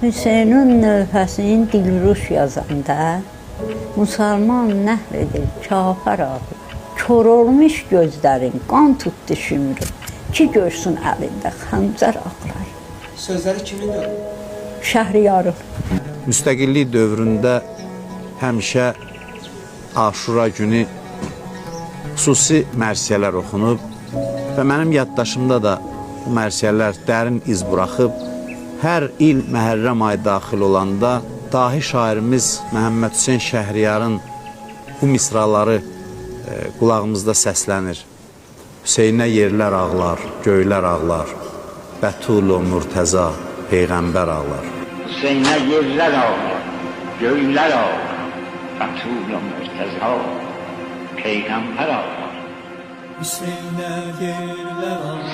Hüseynin növhəsinin Dilruş yazanda Müsəlman nəhl edir, kafir ağır. Kör olmuş gözlərin, qan tutdu şümrü, ki görsün əlində xəncər ağlar. Sözləri kimindir? Şəhriyarın. Müstəqillik dövründə həmişə Aşura günü xüsusi mərsiyələr oxunub və mənim yaddaşımda da bu mərsiyələr dərin iz buraxıb. Hər il Məhərrəm ayı daxil olanda dahi şairimiz Məhəmməd Hüseyn Şəhriyarın bu misraları qulağımızda səslənir. Hüseynə yerlər ağlar, göylər ağlar, Bətul-u Murtəza, Peyğəmbər ağlar. Hüseynə yerlər ağlar, göylər ağlar, Bətul-u Murtəza, Peyğəmbər ağlar. Hüseynə yerlər ağlar.